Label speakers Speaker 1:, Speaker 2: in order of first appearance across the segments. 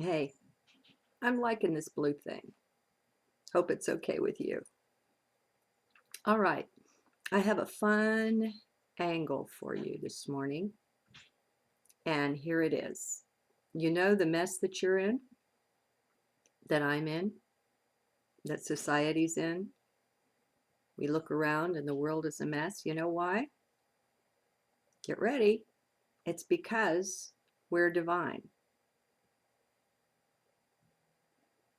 Speaker 1: Hey, I'm liking this blue thing. Hope it's okay with you. All right, I have a fun angle for you this morning, and here it is. You know the mess that you're in, that I'm in, that society's in? We look around and the world is a mess. You know why? Get ready. It's because we're divine.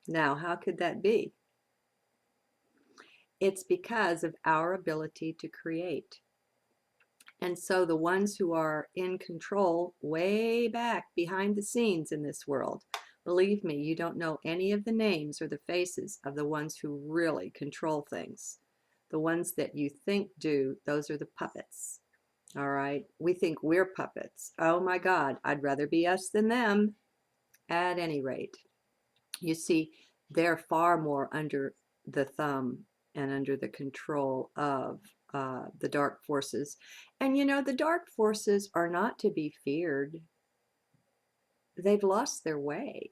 Speaker 1: Now, how could that be? It's because of our ability to create. And so the ones who are in control way back behind the scenes in this world, believe me, you don't know any of the names or the faces of the ones who really control things. The ones that you think do, those are the puppets. All right. We think we're puppets. Oh my God, I'd rather be us than them. At any rate, you see, they're far more under the thumb and under the control of the dark forces. And you know, the dark forces are not to be feared. They've lost their way.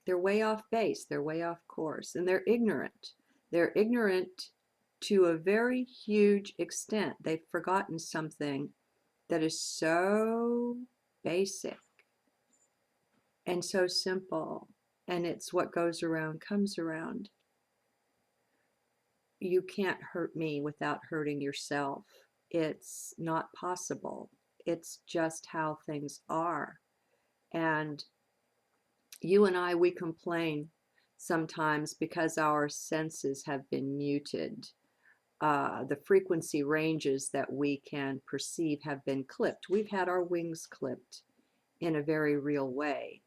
Speaker 1: They're way off base. They're way off course. And they're ignorant. They're ignorant to a very huge extent. They've forgotten something that is so basic and so simple. And it's what goes around comes around. You can't hurt me without hurting yourself. It's not possible. It's just how things are. And you and I, we complain sometimes because our senses have been muted. The frequency ranges that we can perceive have been clipped. We've had our wings clipped in a very real way.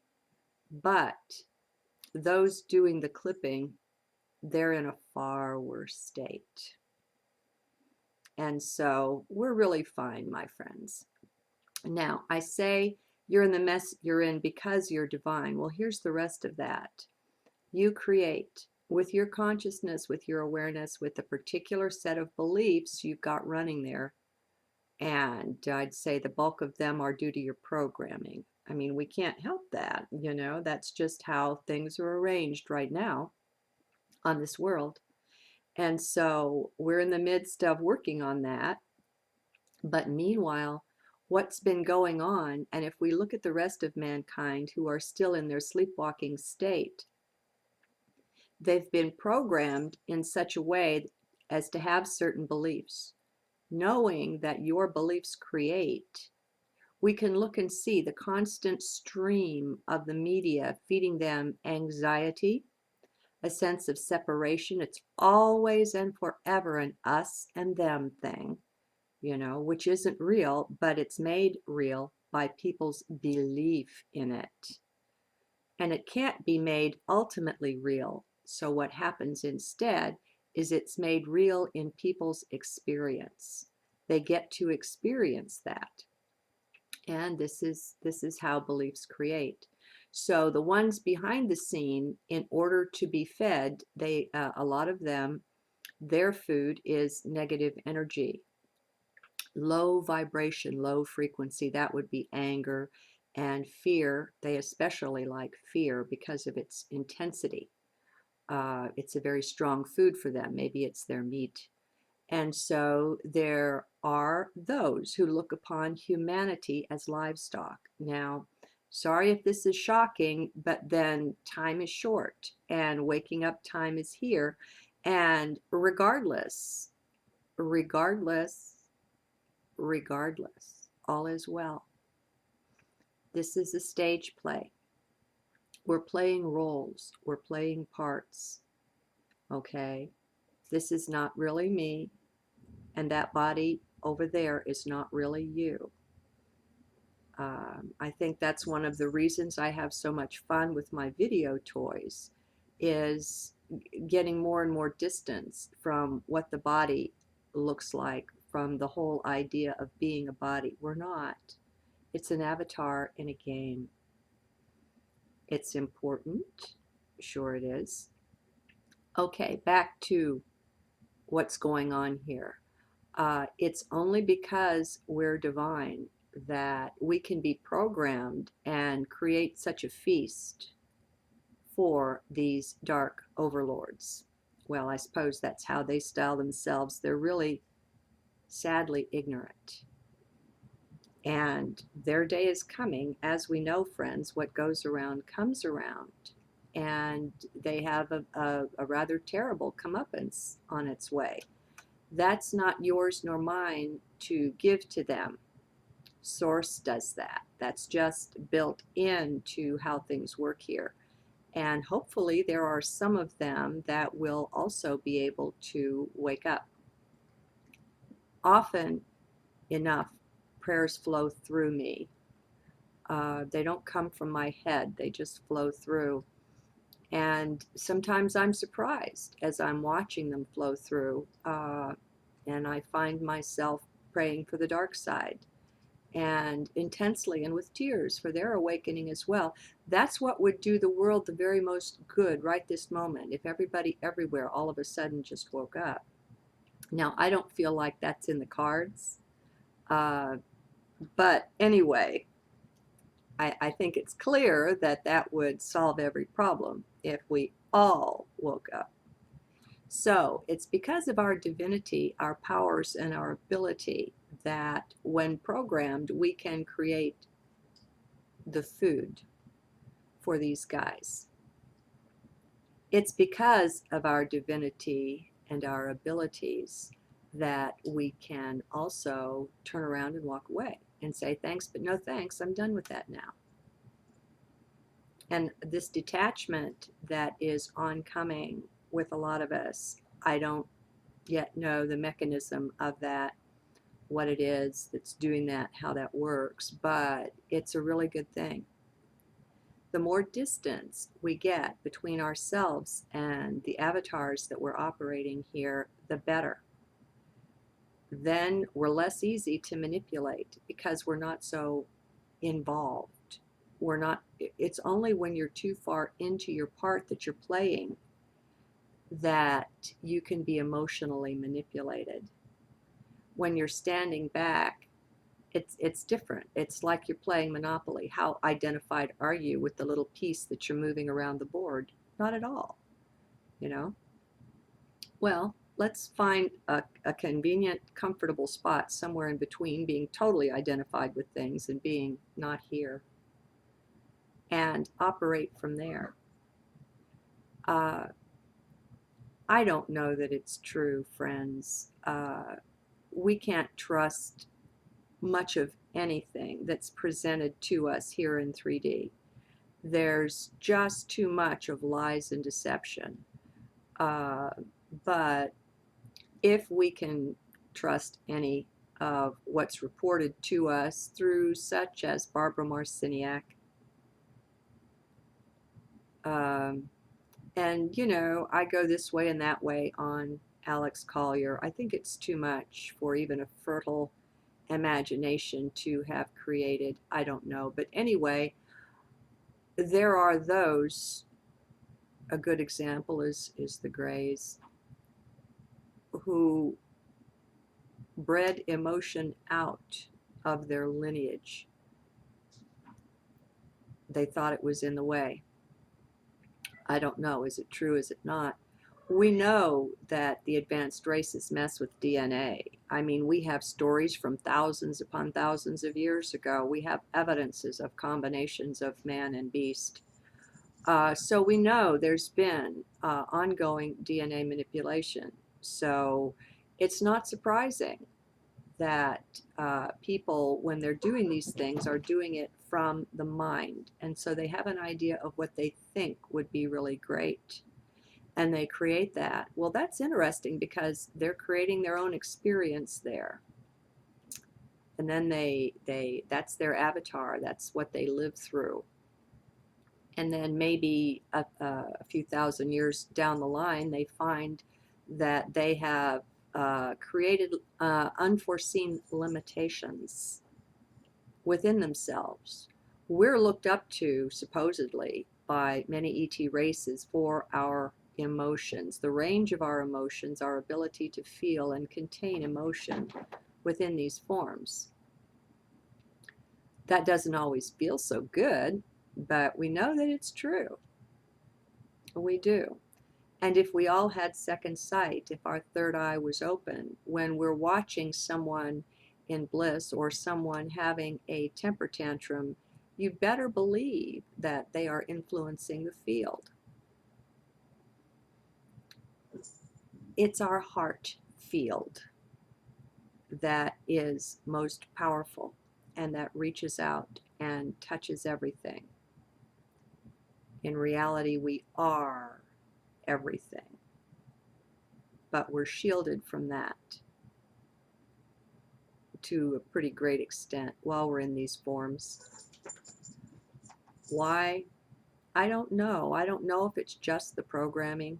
Speaker 1: But those doing the clipping, they're in a far worse state. And so we're really fine, my friends. Now, I say you're in the mess you're in because you're divine. Well, here's the rest of that. You create with your consciousness, with your awareness, with the particular set of beliefs you've got running there. And I'd say the bulk of them are due to your programming. I mean, we can't help that, you know, that's just how things are arranged right now on this world. And so we're in the midst of working on that. But meanwhile, what's been going on, and if we look at the rest of mankind who are still in their sleepwalking state, they've been programmed in such a way as to have certain beliefs. Knowing that your beliefs create, we can look and see the constant stream of the media feeding them anxiety, a sense of separation. It's always and forever an us and them thing, you know, which isn't real, but it's made real by people's belief in it. And it can't be made ultimately real. So what happens instead is it's made real in people's experience. They get to experience that. And this is how beliefs create. So the ones behind the scene, in order to be fed, they a lot of them, their food is negative energy, low vibration, low frequency. That would be anger and fear. They especially like fear because of its intensity. It's a very strong food for them. Maybe it's their meat. And so there are those who look upon humanity as livestock. Now, sorry if this is shocking, but then time is short and waking up time is here. And regardless, regardless, regardless, all is well. This is a stage play. We're playing roles, we're playing parts, okay? This is not really me, and that body over there is not really you. I think that's one of the reasons I have so much fun with my video toys, is getting more and more distance from what the body looks like, from the whole idea of being a body. We're not. It's an avatar in a game. It's important. Sure it is. Okay, back to what's going on here. It's only because we're divine that we can be programmed and create such a feast for these dark overlords. Well, I suppose that's how they style themselves. They're really sadly ignorant. And their day is coming. As we know, friends, what goes around comes around. And they have a rather terrible comeuppance on its way. That's not yours nor mine to give to them. Source does that. That's just built into how things work here. And hopefully, there are some of them that will also be able to wake up. Often enough, prayers flow through me. They don't come from my head, they just flow through. And sometimes I'm surprised as I'm watching them flow through. And I find myself praying for the dark side and intensely and with tears for their awakening as well. That's what would do the world the very most good right this moment, if everybody everywhere all of a sudden just woke up. Now, I don't feel like that's in the cards, uh, but anyway, I think it's clear that that would solve every problem if we all woke up. So it's because of our divinity, our powers, and our ability that when programmed, we can create the food for these guys. It's because of our divinity and our abilities that we can also turn around and walk away and say, thanks, but no thanks. I'm done with that now. And this detachment that is oncoming with a lot of us, I don't yet know the mechanism of that, what it is that's doing that, how that works, but it's a really good thing. The more distance we get between ourselves and the avatars that we're operating here, the better. Then we're less easy to manipulate because we're not so involved. We're not, it's only when you're too far into your part that you're playing that you can be emotionally manipulated. When you're standing back, it's different. It's like you're playing Monopoly. How identified are you with the little piece that you're moving around the board? Not at all, you know? Well, let's find a convenient, comfortable spot somewhere in between being totally identified with things and being not here, and operate from there. Uh, I don't know that it's true, friends. We can't trust much of anything that's presented to us here in 3D. There's just too much of lies and deception. Uh, but if we can trust any of what's reported to us through such as Barbara Marciniak, and you know, I go this way and that way on Alex Collier. I think it's too much for even a fertile imagination to have created. I don't know. But anyway, there are those, a good example is the Greys, who bred emotion out of their lineage. They thought it was in the way. I don't know. Is it true? Is it not? We know that the advanced races mess with DNA. I mean, we have stories from thousands upon thousands of years ago. We have evidences of combinations of man and beast. So we know there's been ongoing DNA manipulation. So it's not surprising that people, when they're doing these things, are doing it from the mind. And so they have an idea of what they think would be really great. And they create that. Well, that's interesting because they're creating their own experience there. And then that's their avatar. That's what they live through. And then maybe a few thousand years down the line, they find that they have created unforeseen limitations within themselves. We're looked up to, supposedly, by many ET races for our emotions, the range of our emotions, our ability to feel and contain emotion within these forms. That doesn't always feel so good, but we know that it's true. We do. And if we all had second sight, if our third eye was open, when we're watching someone in bliss or someone having a temper tantrum, you better believe that they are influencing the field. It's our heart field that is most powerful and that reaches out and touches everything. In reality, we are everything, but we're shielded from that to a pretty great extent while we're in these forms. Why? I don't know. I don't know if it's just the programming.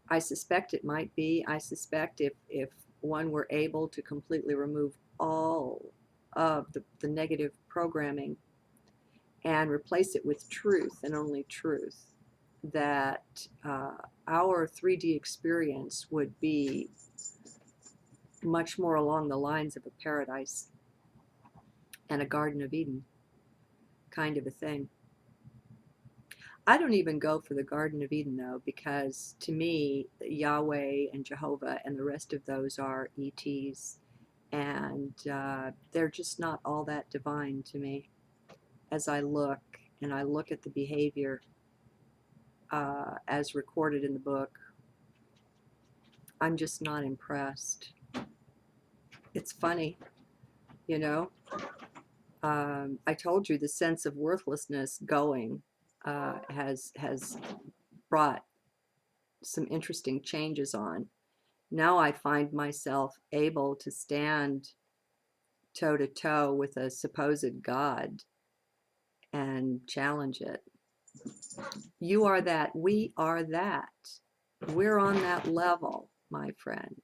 Speaker 1: I suspect it might be. I suspect if one were able to completely remove all of the negative programming and replace it with truth and only truth, that our 3D experience would be much more along the lines of a paradise and a Garden of Eden kind of a thing. I don't even go for the Garden of Eden though, because to me, Yahweh and Jehovah and the rest of those are ETs, and they're just not all that divine to me. As I look and I look at the behavior as recorded in the book, I'm just not impressed. It's funny, you know. I told you the sense of worthlessness going has brought some interesting changes on. Now I find myself able to stand toe to toe with a supposed God and challenge it. You are that. We are that. We're on that level, my friend.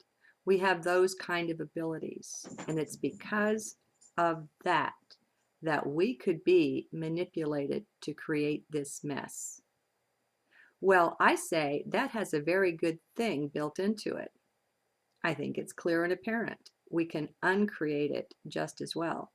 Speaker 1: We have those kind of abilities. And it's because of that that we could be manipulated to create this mess. Well, I say that has a very good thing built into it. I think it's clear and apparent. We can uncreate it just as well.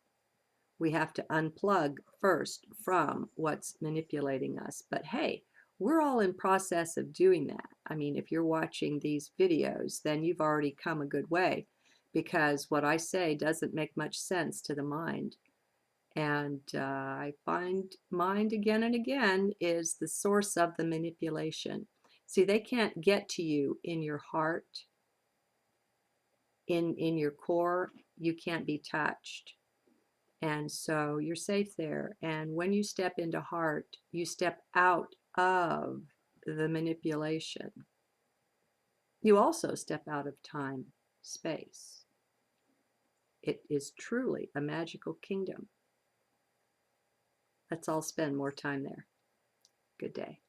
Speaker 1: We have to unplug first from what's manipulating us. But hey, we're all in process of doing that. I mean, if you're watching these videos, then you've already come a good way, because what I say doesn't make much sense to the mind. And I find mind again and again is the source of the manipulation. See, they can't get to you in your heart, in your core. You can't be touched. And so you're safe there. And when you step into heart, you step out of the manipulation. You also step out of time, space. It is truly a magical kingdom. Let's all spend more time there. Good day.